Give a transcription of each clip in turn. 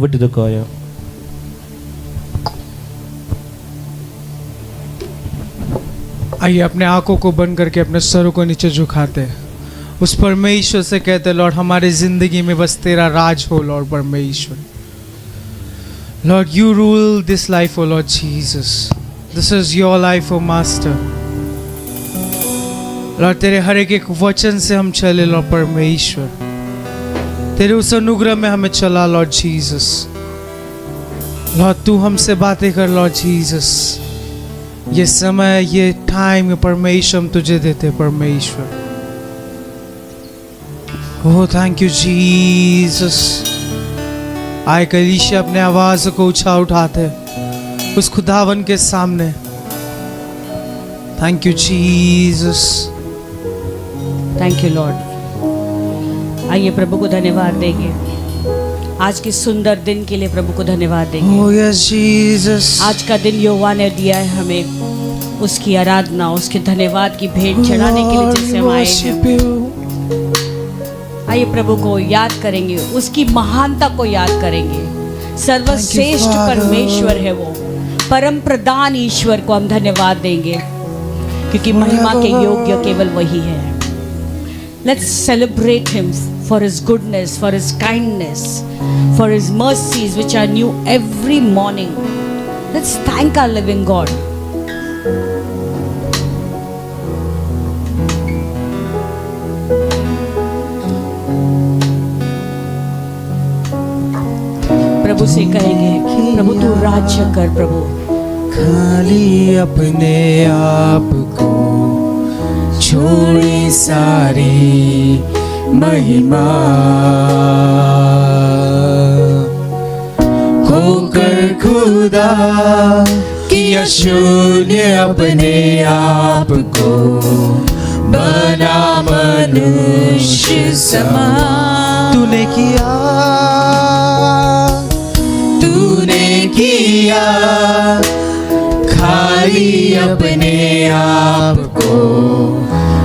over to the choir. आइए अपने आंखों को बंद करके अपने सरों को नीचे झुकाते हैं, उस परमेश्वर से कहते हैं, लॉर्ड हमारी जिंदगी में बस तेरा राज हो लॉर्ड परमेश्वर। Lord you rule this life O lord Jesus, this is your life O master. Lord तेरे हर एक वचन से हम चले लॉर्ड परमेश्वर, तेरे उस अनुग्रह में हमें चला लॉर्ड जीसस। लॉर्ड तू हमसे बातें कर लॉर्ड जीसस, ये समय ये टाइम परमेश्वर हम तुझे देते परमेश्वर। Oh thank you Jesus. आए कलीसिया अपने आवाज को ऊंचा उठाते उस खुदावन के सामने। Thank you Jesus. Thank you Lord. आइए प्रभु को धन्यवाद देंगे, आज के सुंदर दिन के लिए प्रभु को धन्यवाद देंगे। Oh yes Jesus. आज का दिन यहोवा ने दिया है हमें, उसकी आराधना, उसके धन्यवाद की भेंट चढ़ाने के लिए जिससे हम आए हैं। आइए प्रभु को याद करेंगे, उसकी महानता को याद करेंगे। सर्वश्रेष्ठ परमेश्वर है वो, परम प्रधान ईश्वर को हम धन्यवाद देंगे, क्योंकि महिमा के योग्य केवल वही है। Let's celebrate him for his goodness, for his kindness, for his mercies which are new every morning. Let's thank our living God. प्रभु से कहेंगे, प्रभु तू राज्य कर प्रभु। खाली अपने आप को छोड़ी सारी महिमा, खोकर खुदा किया शून्य अपने आप को, बना मनुष्य समान। तूने किया खाली अपने आप को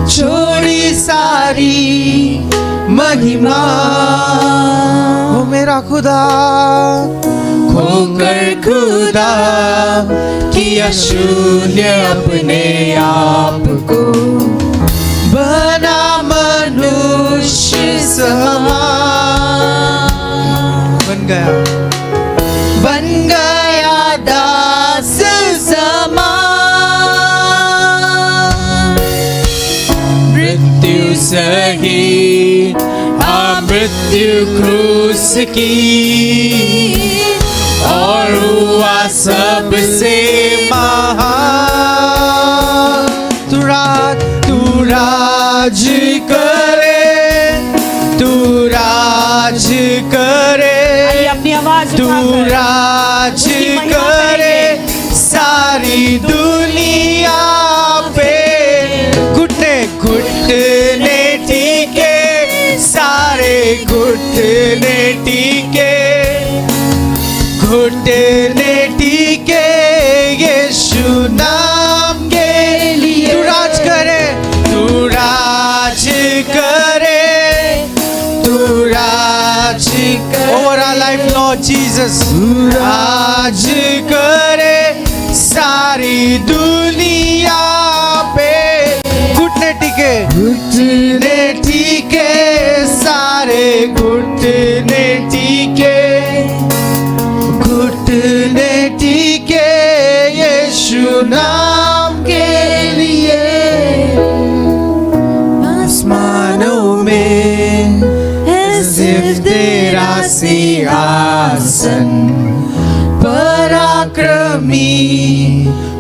छोड़ी सारी महिमा। ओ मेरा खुदा, खोकर खुदा किया शून्य अपने आप को, बना मनुष्य समान। बन गया दास समान। मृत्यु सही मृत्यु क्रूस की, और हुआ सबसे महान। तू राज करे, तू राज करे, अपनी आवाज तू राज करे सारी दुनिया पे। घुटने घुटने टीके, सारे घुटने टीके, घुटने टीके यीशु नाम के लिए। तू राज करे, तू राज करे, तू राज करे over our life Lord Jesus. राज करे सारी दुनिया पे। घुटने टीके, घुटने टीके, सारे घुटने टीके, घुटने टीके यीशु नाम के लिए। आसमानों में सिर्फ तेरा सिंहासन, पराक्रमी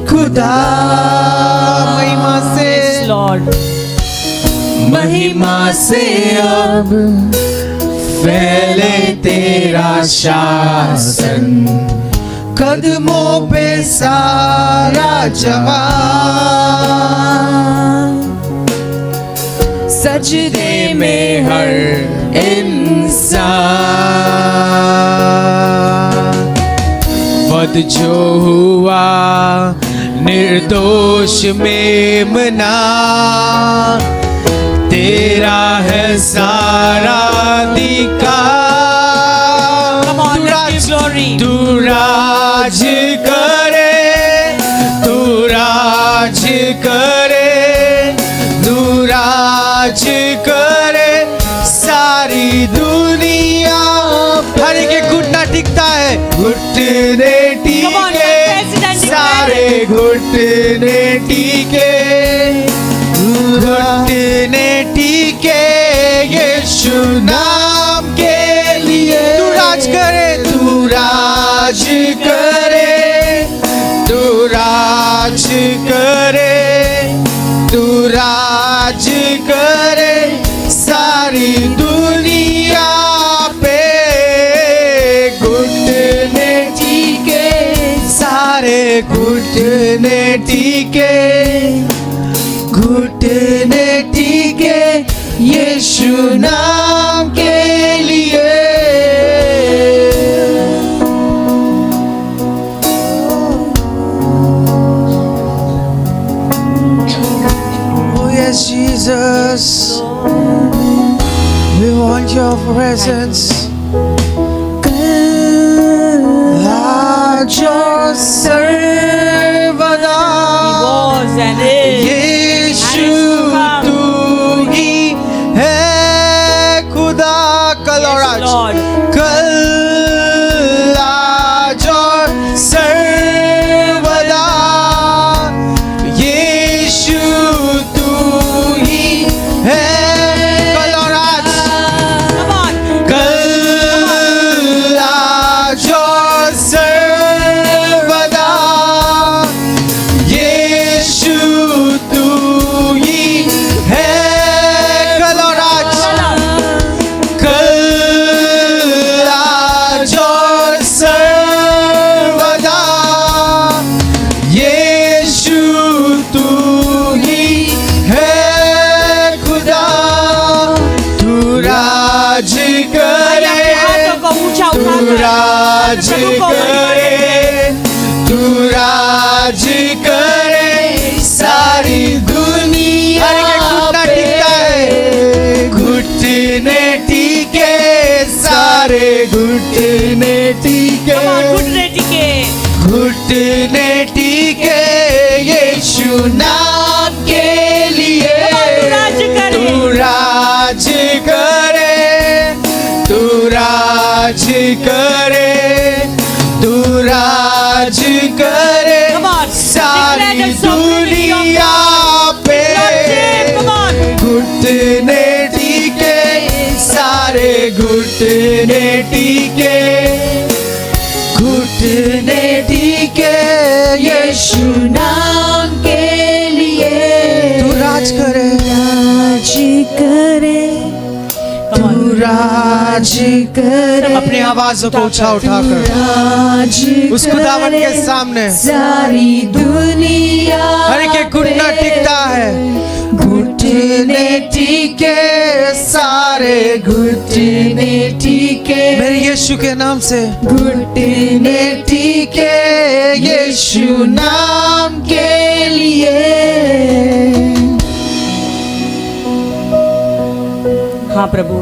खुदा। महिमा से लॉर्ड, महिमा से अब फैले तेरा शासन, कदमों पे सारा जहां। सजदे में हर इंसान। वध जो हुआ निर्दोष मेमना, तेरा है सारा अधिकार। तू राज करे, तू राज करे, तू राज करे सारी दुनिया। हर के घुटना टिकता है, घुटने टीके सारे घुटने टीके, घुटने टीके यीशु नाम के लिए। तू राज करे, तू राज करे, तू राज करे, तू राज करे सारी दुनिया पे। घुटने टीके सारे घुटने टीके, घुटने टीके यीशु नाम के लिए। Oh yes, Jesus, we want your presence. Your सर्वदा यीशु तू ही है खुदा। कल और आज, कल आज और सर्वदा यीशु तू ही है। कल और आज, कल आज और सर्वदा यीशु तू ही है। कल और आज, कल आज और सर्वदा यीशु तू ही है खुदा। तू राज करे, तू राज करे, तू राज करे सारी दुनिया पे। घुटने टीके सारे घुटने टीके, घुटने टीके यीशु नाम के लिए। तू राज करे, तू राज करे, तू राज करे सारी दुनिया पे। घुटने टीके सारे घुटने टीके, घुटने टीके यीशु नाम के लिए। तू राज करे, राज करे, तू राज करे। अपनी आवाज़ों को ऊंचा उठाकर उस खुदावन के सामने सारी दुनिया हर के घुटना टिकता है। घुटने टीके सारे घुटने टीके मेरे यीशु के नाम से। घुटने टीके यीशु नाम के लिए। हाँ प्रभु,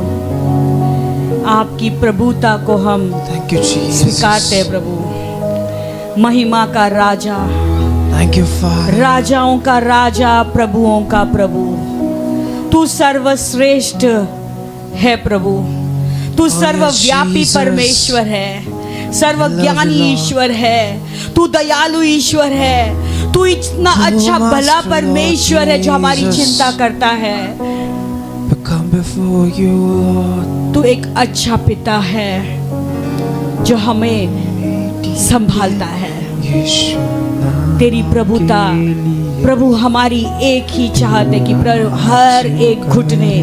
आपकी प्रभुता को हम थैंक यू जीसस, स्वीकारते हैं प्रभु। महिमा का राजा, थैंक यू फादर, राजाओं का राजा, प्रभुओं का प्रभु, तू सर्वश्रेष्ठ है प्रभु। तू सर्वव्यापी Jesus. परमेश्वर है, सर्वज्ञानी ईश्वर है, तू दयालु ईश्वर है, तू इतना अच्छा भला परमेश्वर है जो हमारी चिंता करता है। come before you Lord। तू एक अच्छा पिता है जो हमें संभालता है। यीशु नाम तेरी प्रभुता प्रभु, हमारी एक ही चाहत है कि हर एक घुटने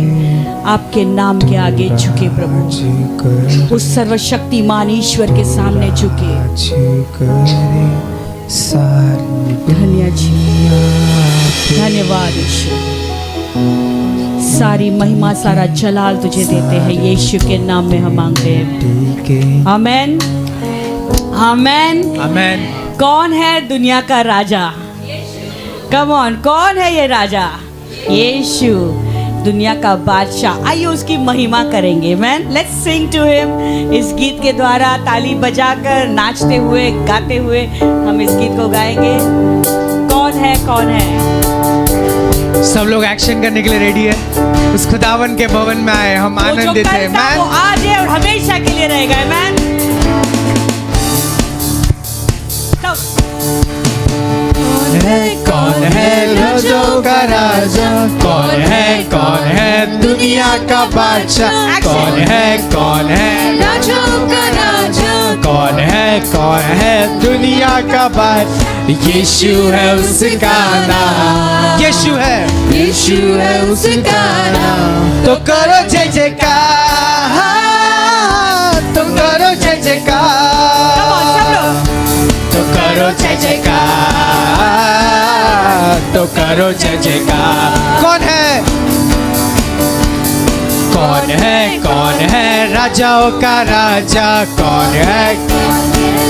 आपके नाम के आगे झुके प्रभु, उस सर्वशक्तिमान ईश्वर के सामने झुके। धन्य जी, धन्यवाद ईश्वर। सारी महिमा, सारा जलाल तुझे देते हैं, यीशु के नाम में हम मांगते हैं। आमेन, आमेन, आमेन। कौन है दुनिया का राजा? कम ऑन, कौन है ये राजा? यीशु। दुनिया का बादशाह। आइए उसकी महिमा करेंगे। Man let's sing to him. इस गीत के द्वारा ताली बजाकर, नाचते हुए, गाते हुए हम इस गीत को गाएंगे। कौन है, कौन है? सब लोग एक्शन करने के लिए रेडी है। उस खुदावन के भवन में आए, हम आनंदित हैं। मैन वो आज है और हमेशा के लिए रहेगा। मैन कौन है राजों का राजा, कौन है दुनिया का बादशाह, कौन है राजों का राजा, कौन है दुनिया का बादशाह। यीशु है उसका नाम, यीशु है, यीशु है उसका नाम। तो करो जय जयकार, तो करो जय जयकार, तो करो जय जयकार, तो करो जय जयकार। कौन है राजाओं का राजा, कौन है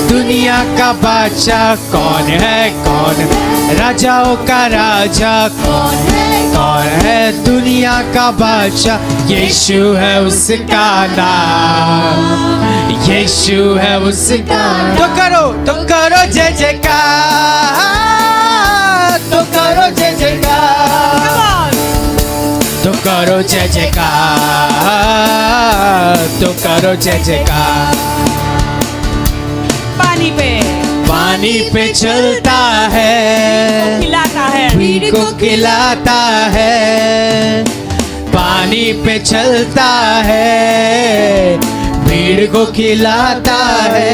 दुनिया का बादशाह, कौन है राजाओं का राजा, कौन है दुनिया का बादशाह। यीशु है उसका नाम, यीशु है उसका नाम। तो करो जय जयकार, तो करो जय जयकार, तो करो जय जयकार, तो करो जय जयकार। पानी पे चलता है, खिलाता है, भीड़ को खिलाता है। पानी पे चलता है, भीड़ को खिलाता है।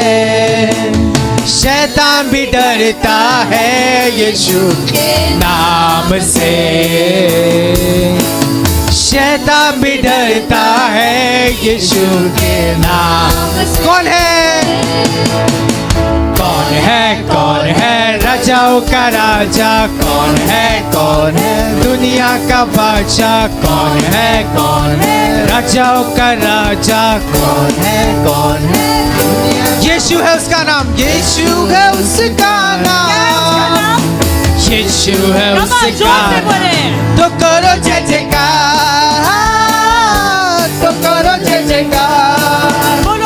शैतान भी डरता है यीशु के नाम से, शैतान भी डरता है यीशु के नाम। कौन है राजाओं का राजा, कौन है दुनिया का बादशाह, कौन है राजाओं का राजा, कौन है यीशु है उसका नाम, यीशु है उसका नाम, यीशु है उसका नाम। तो करो जय जयकार, तो करो जय जयकार,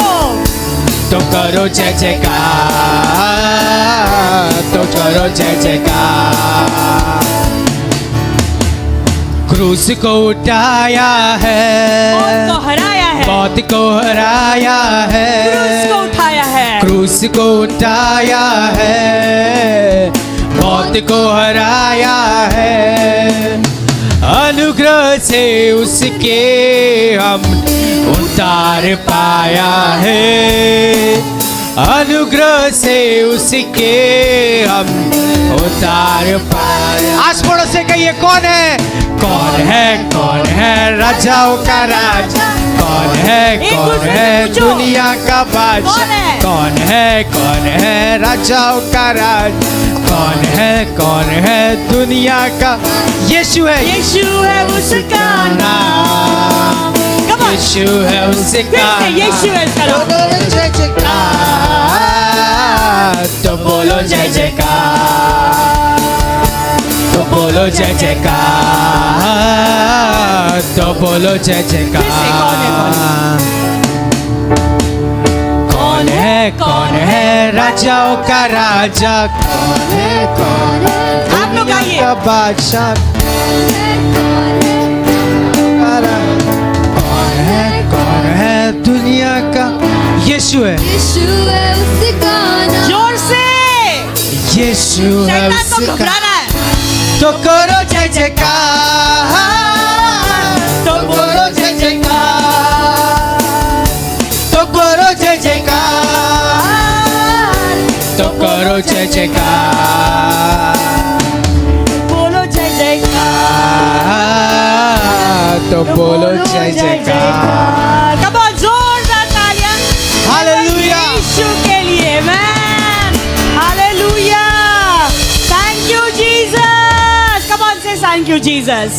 तो करो जय जयकार, तो करो जय जयकार। क्रूस को उठाया है, मौत को हराया है, मौत को हराया है, क्रूस को उठाया है, क्रूस को उठाया है, मौत को हराया है। अनुग्रह से उसके हम उतार पाया है, अनुग्रह से उसके हम उतार पाया। आस पड़ोस से कहिए कौन है राजाओं का राजा, कौन है दुनिया का बादशाह, कौन है राजाओं का राजा, कौन है दुनिया का। यीशु है उसका नाम, यीशु है उसका नाम। जय जयकार, तो बोलो जय जयकार, तो बोलो जय जयकार, तो बोलो जय जयकार। कौन है राजाओं का राजा, कौन है दुनिया का बादशाह, कौन है दुनिया का। यीशु है उसका नाम। जोर से यीशु है शैतान को उसका। घबराना है। तो करो जय जयकार, तो करो जय जयकार, तो करो जय जयकार, तो करो जय जयकार, बोलो जय जयकार, तो बोलो जय जयकार। कम ऑन, जोरदार तालियां हालेलुया, यीशु के लिए। Man hallelujah, thank you Jesus. Come on, say thank you Jesus.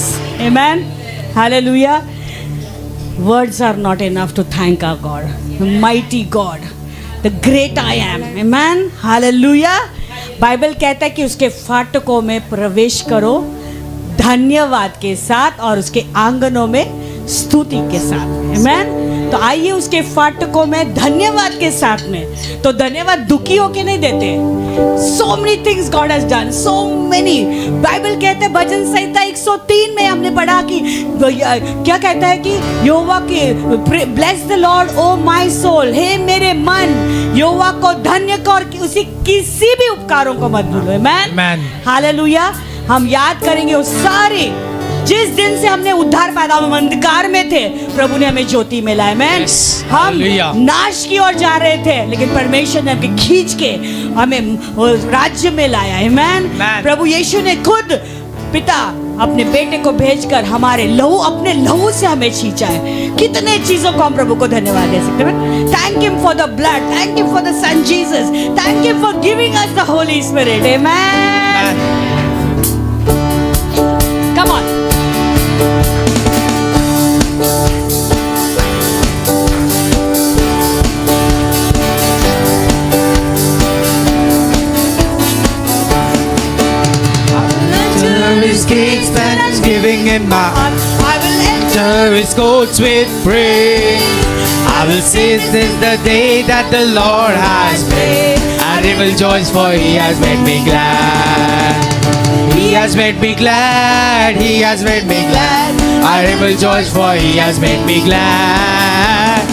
Amen, hallelujah. Words are not enough to thank our God, the mighty God, the great I am. Amen, hallelujah. Bible कहता है कि उसके फाटकों में प्रवेश करो धन्यवाद के साथ और उसके आंगनों में स्तुति के साथ। आमेन। तो आइए उसके फाटकों में धन्यवाद के साथ में। तो धन्यवाद दुखी होके नहीं देते। So many things God has done, so many। Bible कहते हैं भजन संहिता 103 में हमने पढ़ा कि क्या कहता है कि यहोवा के bless the Lord O my soul, हे मेरे मन यहोवा को धन्य कर, उसी किसी भी उपकारों को मत भूलो। आमेन, हालेलुया। हम याद करेंगे वो सारे जिस दिन से हमने उद्धार पाया, हम अंधकार में थे, प्रभु ने हमें ज्योति में लाया। मैन हम नाश की ओर जा रहे थे, लेकिन परमेश्वर ने हमें खींच के हमें राज्य में लाया है। मैन प्रभु यीशु ने खुद पिता अपने बेटे को भेजकर हमारे लहू, अपने लहू से हमें खींचा है। कितने चीजों को हम प्रभु को धन्यवाद दे सकते हैं। Thank him for the blood, thank him for the son Jesus, thank him for giving us the Holy Spirit. Amen. Come on. His gates, thanksgiving in my heart. I will Enter his courts with praise. I will say this is the day that the Lord has made. I will rejoice, for he has made me glad. He has made me glad. He has made me glad. I will rejoice, for he has made me glad.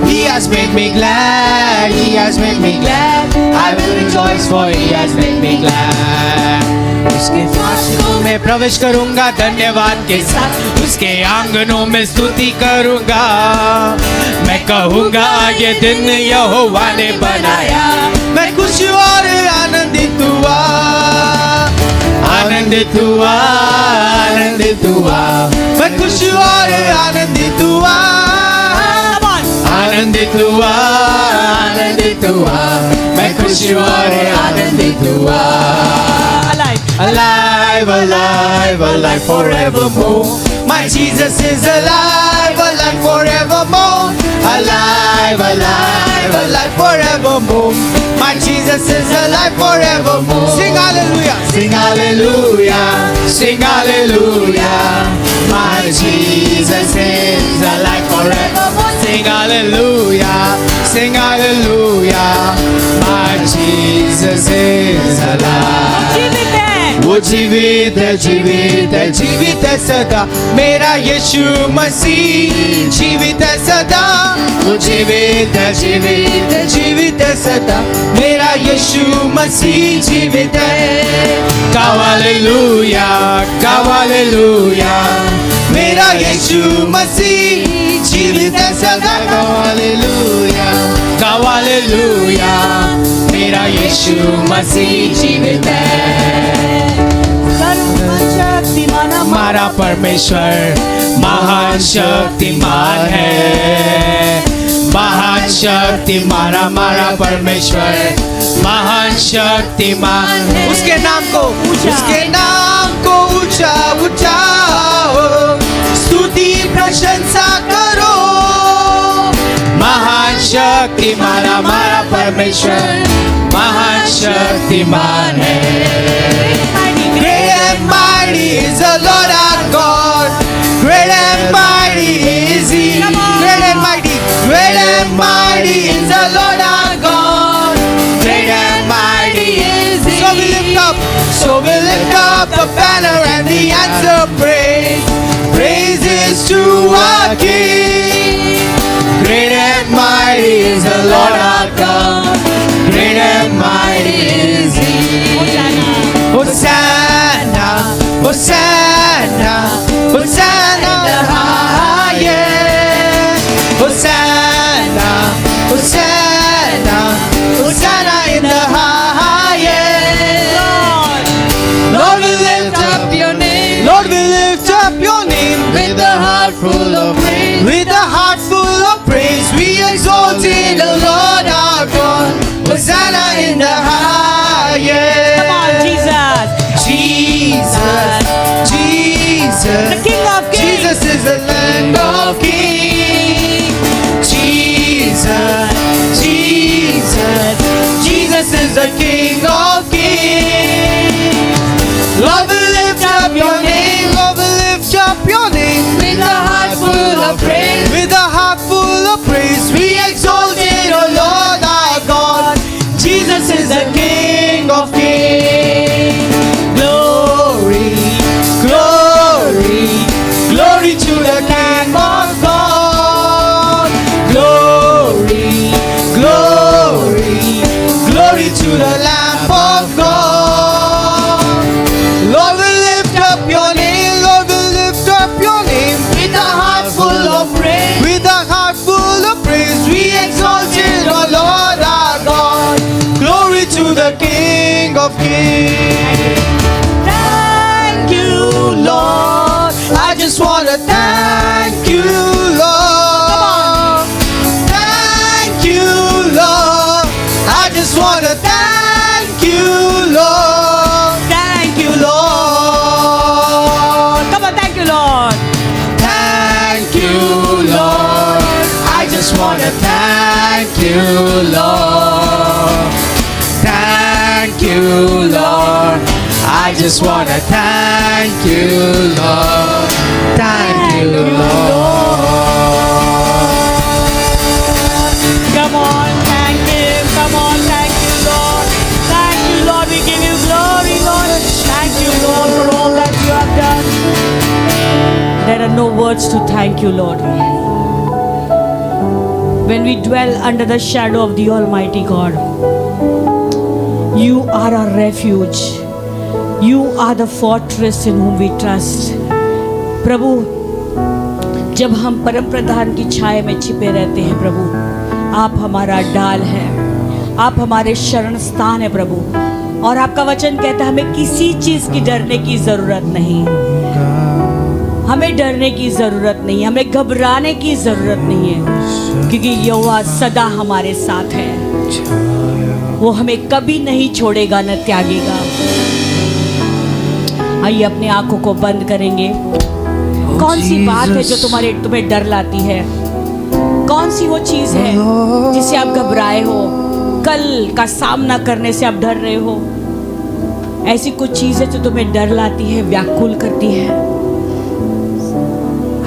He has made me glad. He has made me glad. I will rejoice, for he has made me glad. उसके फासलों में प्रवेश करूंगा धन्यवाद के साथ, उसके आंगनों में स्तुति करूंगा। मैं कहूंगा ये दिन यहोवा ने बनाया, मैं खुश और आनंदित हुआ, आनंदित हुआ, आनंदित हुआ। मैं खुश और आनंदित हुआ, आनंदित हुआ, आनंदित हुआ। मैं खुश और आनंदित हुआ। Alive, alive, alive forevermore. My Jesus is alive, alive forevermore. Alive, alive, alive forevermore. My Jesus is alive forevermore. Sing hallelujah, sing hallelujah, sing hallelujah. My Jesus is alive forevermore. Sing hallelujah, sing hallelujah. My Jesus is alive. वो जीवित है, जीवित है, जीवित है सदा, मेरा यीशु मसीह जीवित है सदा। वो जीवित है, जीवित है, जीवित है सदा, मेरा यीशु मसीह जीवित है। गाओ हालेलुया, गाओ हालेलुया, मेरा यीशु मसीह जीवित है सदा। गाओ हालेलुया, गाओ हालेलुया, मेरा यीशु मसीह जीवित है। हमारा परमेश्वर महान शक्तिमान है, महान शक्तिमान हमारा परमेश्वर महान शक्तिमान है। उसके नाम को, उसके नाम को ऊंचा उठाओ, स्तुति प्रशंसा करो। महान शक्तिमान हमारा परमेश्वर महान शक्तिमान है। Great and mighty is the Lord our God. Great and mighty is He. Great and mighty, great and mighty is the Lord our God. Great and mighty is He. So we lift up the banner and the answer praise. Praises to our King. Great and mighty is the Lord our God. Great and mighty is He. Hosanna, Hosanna, Hosanna in the highest. Hosanna, Hosanna, Hosanna in the highest. Lord, we lift up your name. Lord, we lift up your name with a heart full of praise. With a heart full of praise, we exalt in the Lord our God. Hosanna in the highest. Come on, Jesus. Jesus, Jesus, the King of Kings. Jesus is the Lamb of Kings. Jesus, Jesus, Jesus is the King of Kings. Lord, we lift up your name, Lord. Kings. Thank you, Lord. I just want to thank you, Lord. Thank you, Lord. I just want to thank you, Lord. Thank you, Lord. Come on, thank you, Lord. Thank you, Lord. I just want to thank you, Lord. Thank you, Lord. I just want to thank you, Lord. Thank you, Lord. Come on, thank Him. Come on, thank you, Lord. Thank you, Lord. We give you glory, Lord. Thank you, Lord, for all that you have done. There are no words to thank you, Lord. When we dwell under the shadow of the Almighty God, you are our refuge. You are the fortress in whom we trust. प्रभु, जब हम परम प्रधान की छाया में छिपे रहते हैं प्रभु, आप हमारा डाल है, आप हमारे शरण स्थान है प्रभु। और आपका वचन कहता है हमें किसी चीज की डरने की जरूरत नहीं, हमें डरने की जरूरत नहीं, हमें घबराने की जरूरत नहीं है, क्योंकि यहोवा सदा हमारे साथ है। वो हमें कभी नहीं छोड़ेगा न त्यागेगा। आइए अपनी आंखों को बंद करेंगे। कौन सी बात है जो तुम्हें डर लाती है? कौन सी वो चीज है जिससे आप घबराए हो, कल का सामना करने से आप डर रहे हो? ऐसी कुछ चीज है जो तुम्हें डर लाती है, व्याकुल करती है।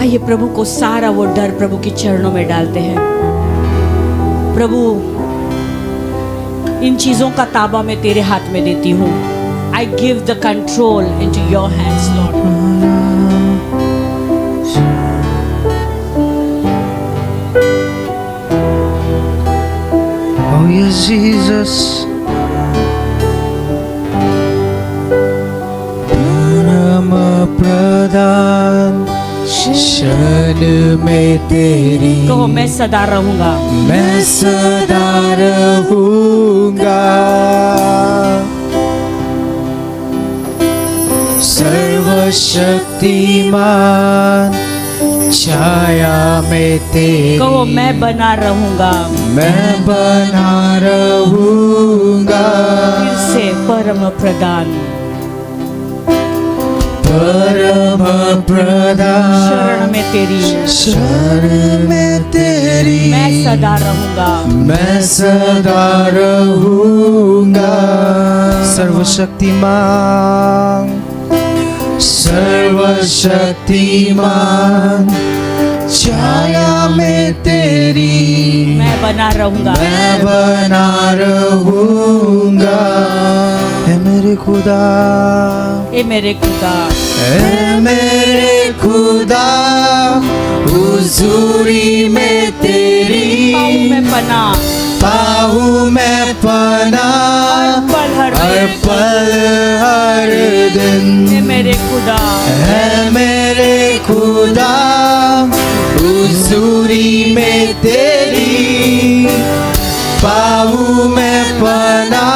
आइए प्रभु को सारा वो डर प्रभु के चरणों में डालते हैं। प्रभु, इन चीजों का ताबा मैं तेरे हाथ में देती हूँ। I give the control into your hands, Lord. Oh yes, Jesus. परम प्रधान शरण में तेरी, कहो मैं सदा रहूंगा, मैं सदा रहूंगा। सर्वशक्तिमान छाया में तेरी, कहो मैं बना रहूंगा, मैं बना रहूंगा। फिर से परम प्रधान, परम प्रधान शरण में तेरी, शरण में तेरी, मैं सदा रहूंगा, मैं सदा रहूंगा। सर्वशक्तिमान, सर्वशक्तिमान छाया में तेरी, मैं बना रहूंगा, मैं बना रहूंगा। ऐ मेरे खुदा, ए मेरे खुदा, ऐ मेरे खुदा, हुजूरी में तेरी पाऊं मैं पना, पाऊं मैं पना, हर पल हर दिन। ए मेरे खुदा, है मेरे खुदा, हुजूरी में तेरी पाऊं मैं पना,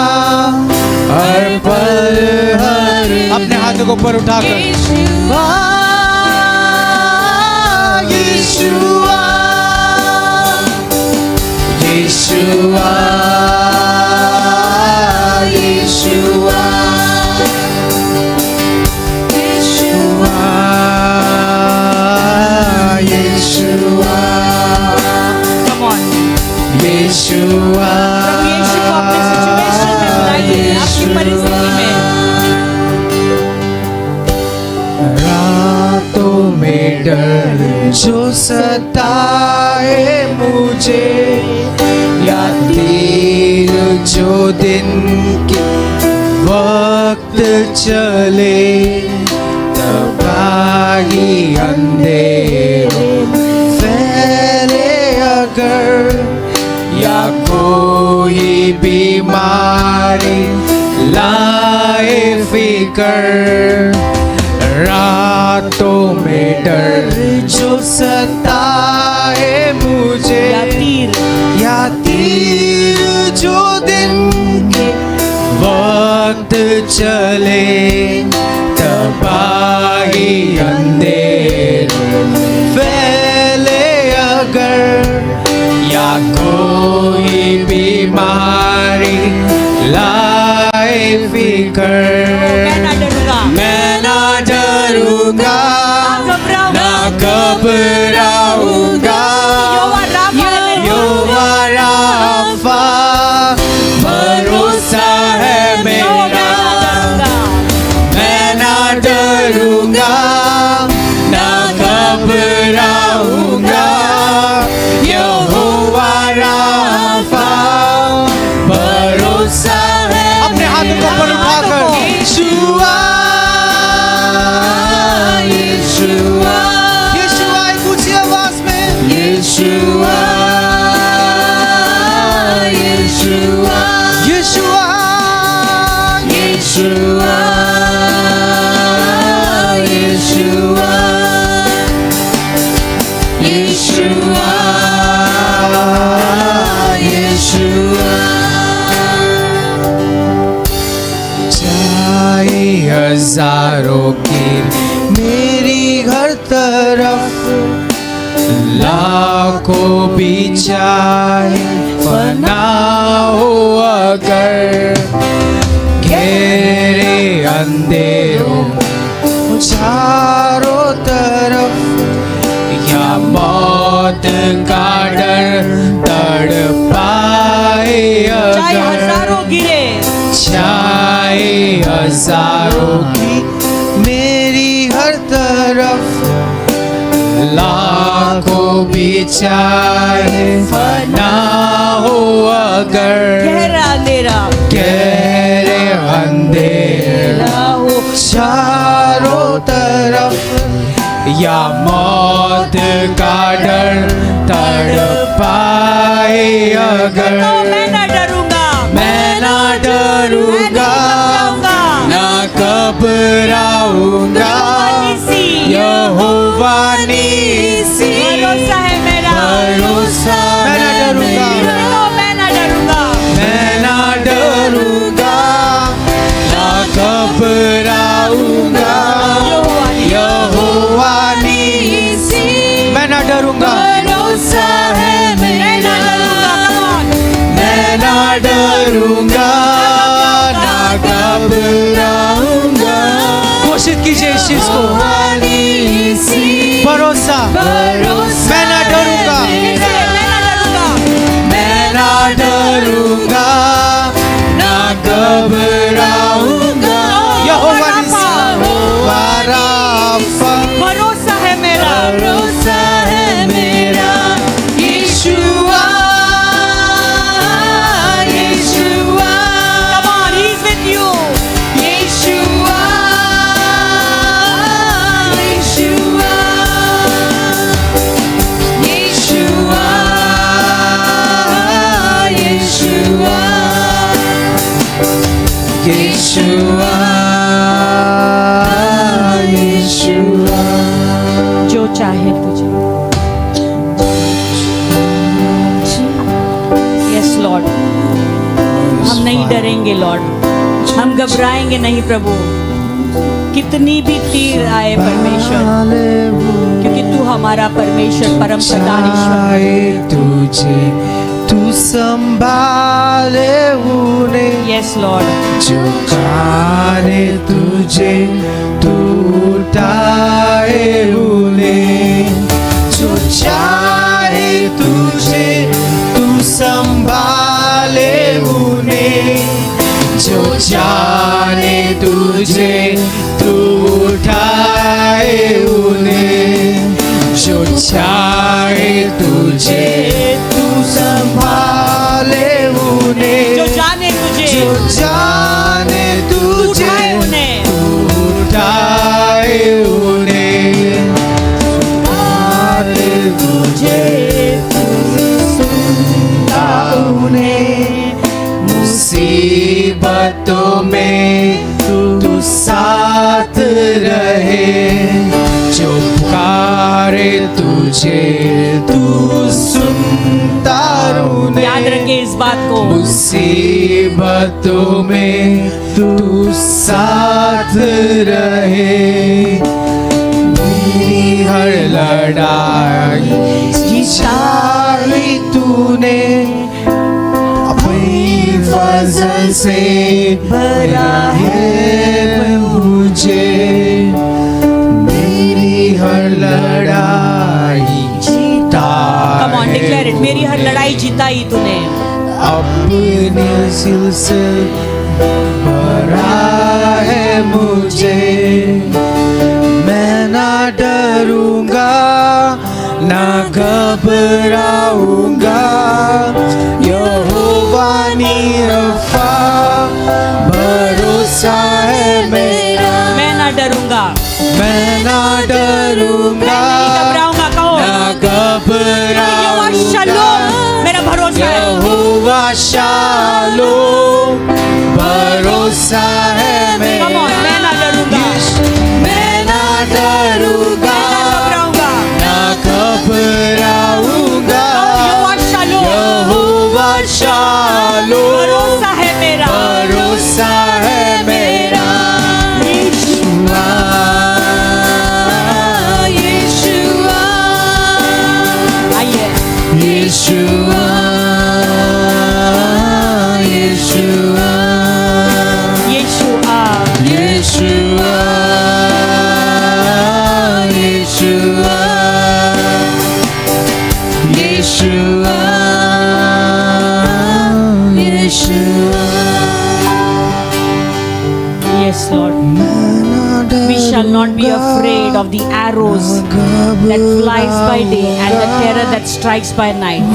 हर पल हर। अपने हाथों को ऊपर उठाकर यीशुआ, यीशुआ, यीशुआ, यीशुआ, यीशुआ, come on, यीशुआ, प्रभु यीशु को अपने सिचुएशन में बुलाइए, आपकी परिस्थिति में। रातों में डर जो सताए मुझे, या तीर जो दिन के वक्त चले, तबाही अंधेरों फैले अगर, या कोई बीमारी लाए फिकर, रातों में डर जो सताए मुझे, या तीर जो दिन के वक्त चले तबाही अंधेरे फैले अगर या कोई बीमारी लाए फिकर मैं ना डरूंगा ना घबराऊंगा यहोवा राफा भरोसा है मेरा मैं ना डरूंगा ना घबराऊंगा यहोवा राफा भरोसा है अपने हाथों को ऊपर उठाकर यीशुआ यीशुआ यीशुआ एक ऊंची आवाज में यीशुआ यीशुआ यीशुआ यीशुआ यीशुआ यीशुआ यीशुआ चाहे हजारों की मेरी हर तरफ लाखों भी चाहे फना हो अगर घेरे अंधेरों चारों तरफ या मौत का डर तड़पाए चाहे अगर हजारों गिरे चाहे हजारों की मेरी हर तरफ लाखों भी चाहे फना हो अगर गहरा अंधेरा गहरे अंधेरा हो चारों तरफ या मौत का डर तड़पाए अगर मैं ना डरूंगा मैं ना डरूंगा ना घबराऊंगा यहोवा नीसी भरोसा है मेरा भरोसा मैं ना डरूंगा मैं ना डरूंगा मैं ना डरूंगा ना घबराऊंगा यहोवा नीसी मैं ना डरूंगा भरोसा है मेरा मैं ना डरूंगा ना घबराऊंगा घोषित कीजिए इस चीज को नीसी भरोसा मैं ना डरूंगा मैं ना डरूंगा ना घबराऊंगा यहोवा नीसी यहोवा राफा भरोसा है मेरा भरोसा है मेरा यीशुआ यीशुआ Come on, he's with you. यीशुआ यीशुआ यीशुआ यीशुआ यीशुआ यीशुआ जो चाहे तुझे यस लॉर्ड हम नहीं डरेंगे लॉर्ड हम घबराएंगे नहीं प्रभु कितनी भी तीर आए परमेश्वर क्योंकि तू हमारा परमेश्वर परम प्रधान ईश्वर आए तुझे तू संभाले उन्हें यस लॉर्ड जो खाने तुझे तू उठाए उन्हें जो चाहे तुझे तू संभाले उन्हें जो जाने तुझे तू उठाए उन्हें जो चाहे तुझे तू संभाले उन्हें जो जाने तुझे जो जाने तुझे उठाए उन्हें तू उठाए उन्हें आने तुझे तू सुनता उन्हें मुसीबतों में तू साथ रहे जो पुकारे तुझे तू सुनता तूने याद रखे इस बात को। मुसीबतों में तू साथ रहे, मेरी हर लड़ाई जिताई तूने, अपनी फजल से भरा है मुझे, मेरी हर लड़ाई Come on, declare it. मेरी हर लड़ाई जिताई तूने। अपने सिलसिले भरा है मुझे, मैं ना डरूंगा ना घबराऊंगा, यहोवा नीरफा भरोसा है मेरा। मैं ना डरूंगा, मैं ना डरूंगा नहीं घबराऊंगा, कहो ना यहोवा शालोम मेरा भरोसा है। यहोवा शालोम भरोसा है मेरा। Come on, मैं ना डरूंगा, मैं ना डरूंगा ना घबराऊंगा, यहोवा शालोम यहोवा शालोम भरोसा है मेरा। भरोसा है मेरा। यीशुआ, यीशुआ, आइए यीशुआ, यीशुआ, यीशुआ, यीशुआ, यीशुआ, यीशुआ, यीशुआ। Yes, Lord. We shall not be afraid of the arrows that flies by day and the terror that strikes by night.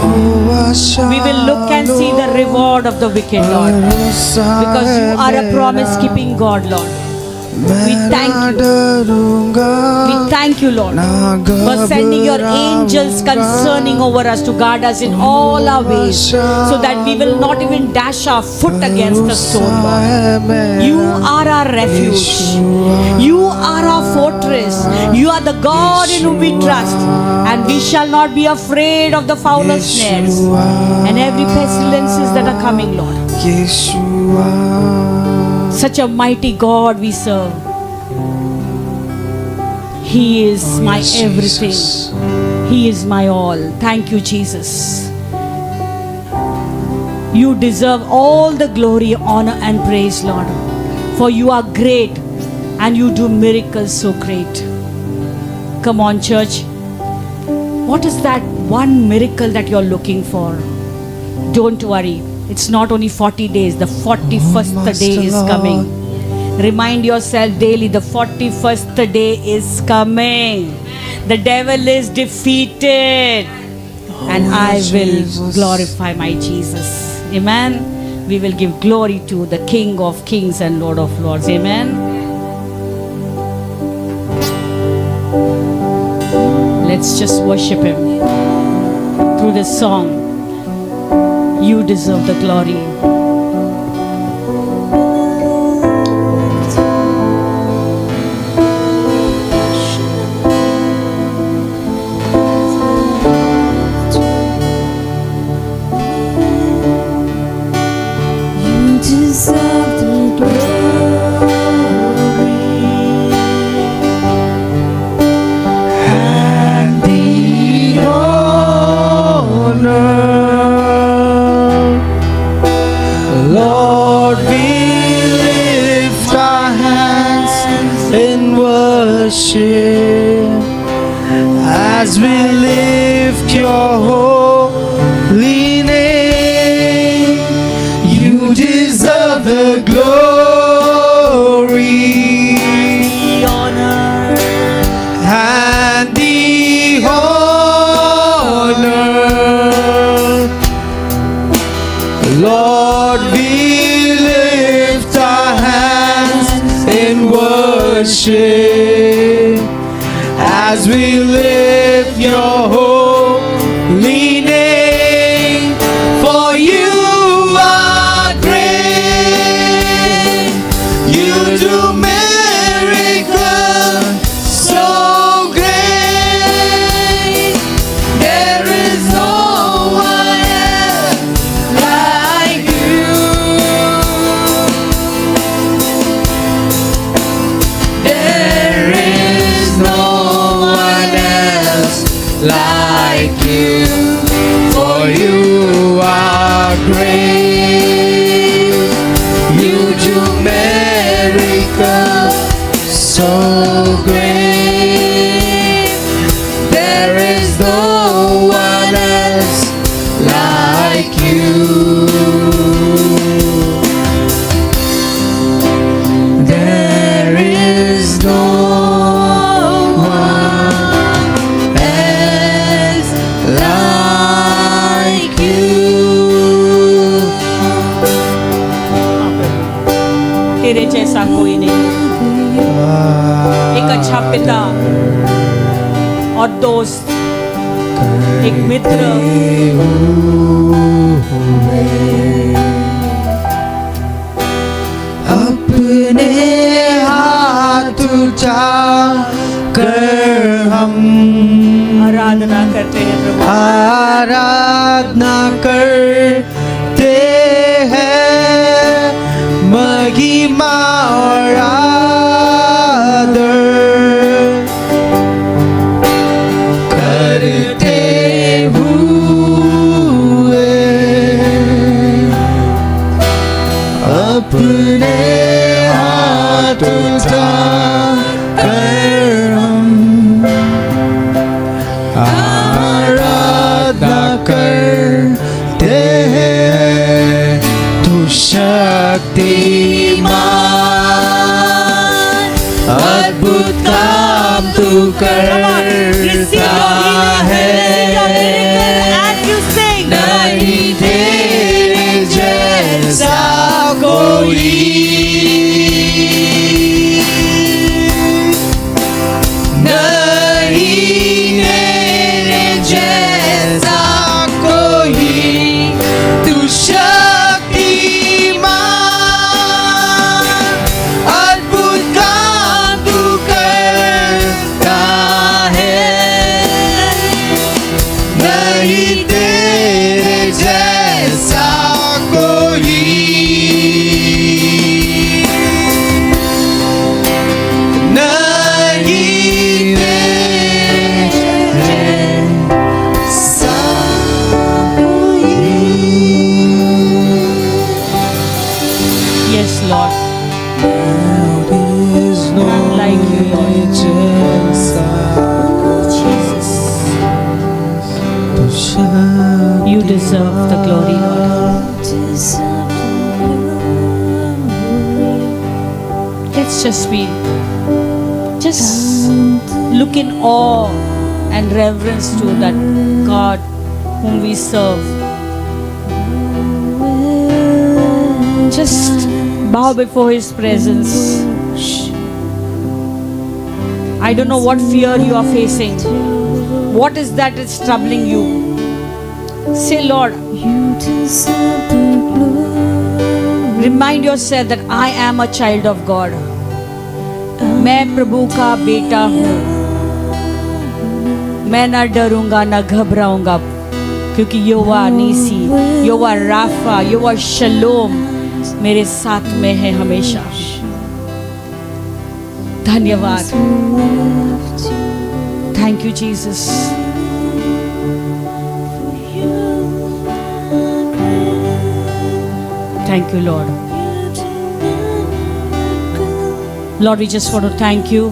We will look and see the reward of the wicked, Lord, because you are a promise-keeping God, Lord. We thank you. We thank you, Lord, for sending your angels concerning over us to guard us in all our ways, so that we will not even dash our foot against the stone, Lord. You are our refuge. You are our fortress. You are the God in whom we trust, and we shall not be afraid of the fowler's snares and every pestilences that are coming, Lord. Such a mighty God we serve. He is my everything. He is my all. Thank you, Jesus. You deserve all the glory, honor, and praise, Lord. For you are great and you do miracles so great. Come on, church. What is that one miracle that you're looking for? Don't worry. It's not only 40 days, the 41st day is coming. Remind yourself daily, the 41st day is coming. The devil is defeated, and I will glorify my Jesus. Amen. We will give glory to the King of Kings and Lord of Lords. Amen. Let's just worship Him through this song. You deserve the glory. You deserve the glory And the honor, Lord, we lift our hands in worship as we lift your holy name. You deserve the glory and the honor. Lord, we lift our hands in worship as we lift your holy name. For you are great, you do miracles so great. There is no one else like you, for you are great. You do miracles so great. There is no one else like you. There is no one else like you. तेरे जैसा कोई नहीं। एक अच्छा पिता और दोस्त, एक मित्र, अपने हाथ उठा कर हम आराधना करते हैं प्रभु। आराधना करते हैं, महिमा और आदर करते हुए अपने हाथ उठा कर हम आराधना करते हैं। तू शक्तिमान, अद्भुत काम तू करता है, नहीं तेरे जैसा कोई, नहीं तेरे जैसा कोई। तू शक्तिमान, अद्भुत काम तू करता है, नहीं तेरे जैसा कोई, नहीं तेरे जैसा कोई। Yes, Lord. There is no Like you, Lord. जैसा Jesus. तू Shaktimaan. You deserve the glory, Lord. Let's just look in awe and reverence to that God whom we serve. Just bow before His presence. I don't know what fear you are facing. What is that is troubling you? Say, Lord, remind yourself that I am a child of God. मैं प्रभु का बेटा हूँ। मैं ना डरूंगा ना घबराऊंगा, क्योंकि यहोवा नीसी, यहोवा Rafa, यहोवा शलोम मेरे साथ में है हमेशा। धन्यवाद। Thank you Jesus. Thank you, Lord. Lord, we just want to thank you.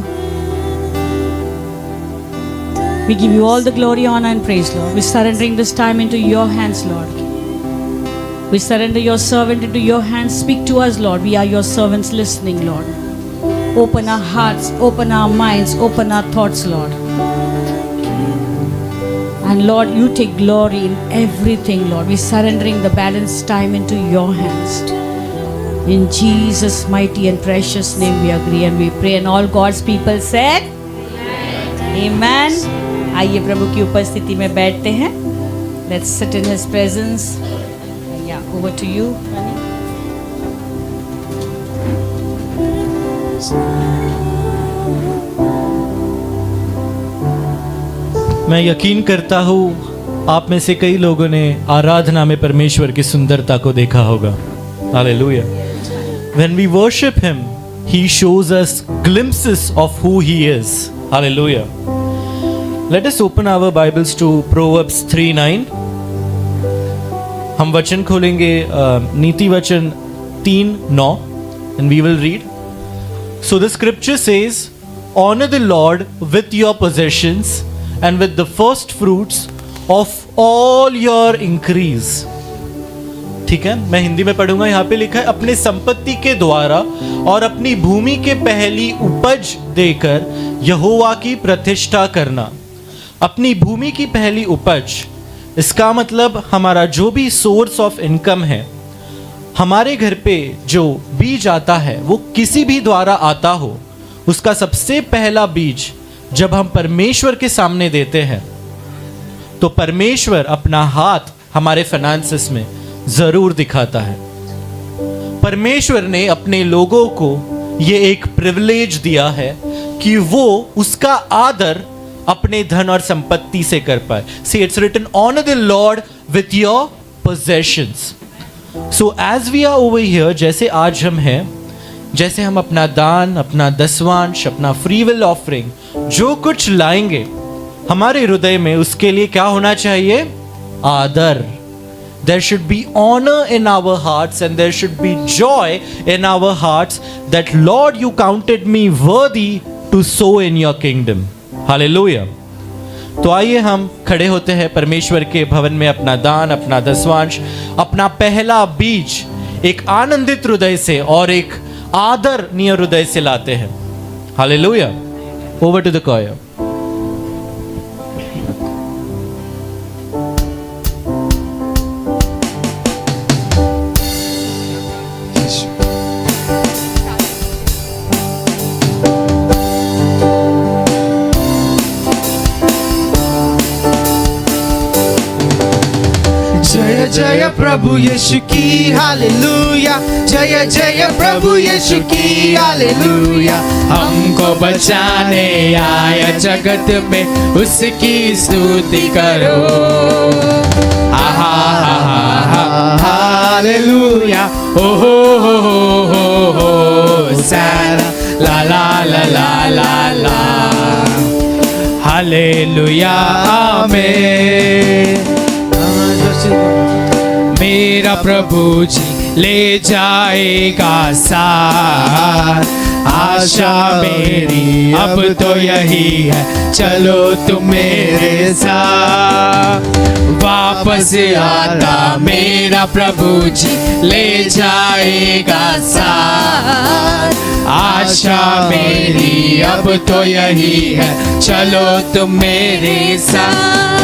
We give you all the glory, honor and praise, Lord. We're surrendering this time into your hands, Lord. We surrender your servant into your hands. Speak to us, Lord. We are your servants listening, Lord. Open our hearts, open our minds, open our thoughts, Lord. And Lord, you take glory in everything, Lord. We're surrendering the balance time into your hands. In Jesus' mighty and precious name we agree and we pray. And all God's people said, Amen. आइए प्रभु की उपस्थिति में बैठते हैं. Let's sit in His presence. Yeah, over to you, Rani. मैं यकीन करता हूँ आप में से कई लोगों ने आराधना में परमेश्वर की सुंदरता को देखा होगा. Hallelujah. When we worship Him, He shows us glimpses of who He is. Hallelujah. Let us open our Bibles to Proverbs 3:9. हम वचन खोलेंगे नीति वचन 3:9 and we will read. So the scripture says, honor the Lord with your possessions and with the first fruits of all your increase. ठीक है, मैं हिंदी में पढ़ूंगा. यहाँ पे लिखा है, अपने संपत्ति के द्वारा और अपनी भूमि के पहली उपज देकर यहोवा की प्रतिष्ठा करना. अपनी भूमि की पहली उपज, इसका मतलब हमारा जो भी सोर्स ऑफ इनकम है, हमारे घर पे जो बीज आता है वो किसी भी द्वारा आता हो, उसका सबसे पहला बीज जब हम परमेश्वर के सामने देते हैं तो परमेश्वर अपना हाथ हमारे फाइनेंसेस में जरूर दिखाता है. परमेश्वर ने अपने लोगों को ये एक प्रिविलेज दिया है कि वो उसका आदर अपने धन और संपत्ति से कर पाए. See, it's written, honor the Lord with your possessions. So as we are over here, जैसे आज हम हैं, जैसे हम अपना दान, अपना दसवांश, अपना फ्री विल ऑफरिंग जो कुछ लाएंगे हमारे हृदय में, उसके लिए क्या होना चाहिए? आदर. There should be honor in our hearts and there should be joy in our hearts that Lord, you counted me worthy to sow in your kingdom. Hallelujah. तो आइए हम खड़े होते हैं परमेश्वर के भवन में, अपना दान, अपना दसवांश, अपना पहला बीज एक आनंदित हृदय से और एक आदरणीय हृदय से लाते हैं. Hallelujah. Over to the choir. जय जय प्रभु यीशु की हालेलुया, जय जय प्रभु यीशु की हालेलुया. हमको बचाने आया जगत में, उसकी स्तुति करो. आहा हा हा हालेलुया. ओ हो सारा ला ला ला ला ला ला. हालेलुया आमीन. मेरा प्रभु जी ले जाएगा साथ, आशा मेरी अब तो यही है, चलो तुम मेरे साथ. वापस आता मेरा प्रभु जी ले जाएगा साथ, आशा मेरी अब तो यही है, चलो तुम मेरे साथ.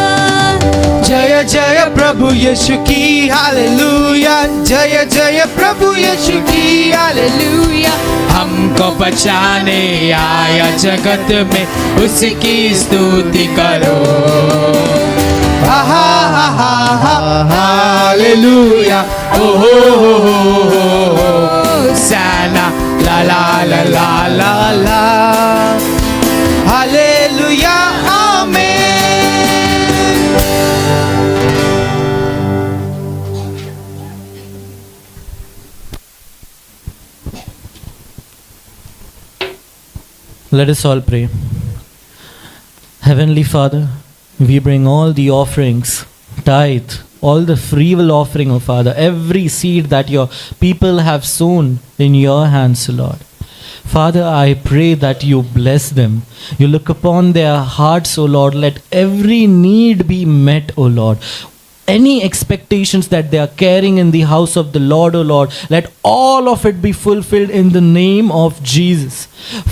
जय जय प्रभु यीशु की हालेलुया, जय जय प्रभु यीशु की हालेलुया. हमको बचाने आया जगत में, उसकी स्तुति करो. आहा हा हा हालेलुया. ओ हो साना ला ला ला ला ला ला. हालेलुया आमीन. Let us all pray. Heavenly Father, we bring all the offerings, tithe, all the free will offering, O Father, every seed that your people have sown in your hands, Lord. Father, I pray that you bless them. You look upon their hearts, O Lord. Let every need be met, O Lord. Any expectations that they are carrying in the house of the Lord, O Lord, let all of it be fulfilled in the name of Jesus.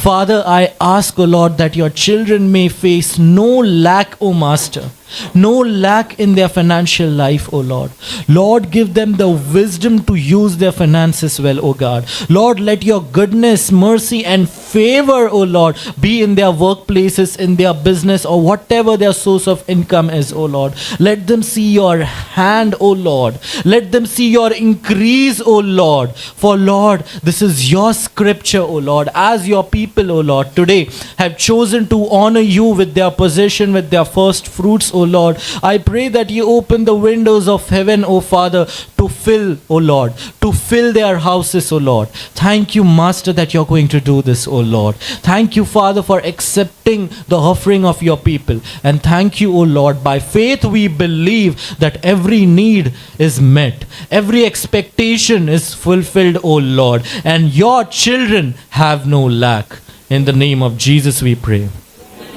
Father, I ask, O Lord, that your children may face no lack, O Master. No lack in their financial life, O Lord. Lord, give them the wisdom to use their finances well, O God. Lord, let your goodness, mercy and favor, O Lord, be in their workplaces, in their business, or whatever their source of income is, O Lord. Let them see your hand, O Lord. Let them see your increase, O Lord. For Lord, this is your scripture, O Lord. As your people, O Lord, today have chosen to honor you with their possession, with their first fruits, O Lord. I pray that you open the windows of heaven, O Father, to fill, O Lord, to fill their houses, O Lord. Thank you, Master, that you're going to do this, O Lord. Thank you, Father, for accepting the offering of your people. And thank you, O Lord, by faith we believe that every need is met, every expectation is fulfilled, O Lord, and your children have no lack. In the name of Jesus we pray.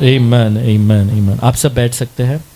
Amen, amen, amen. आप सब बैठ सकते हैं.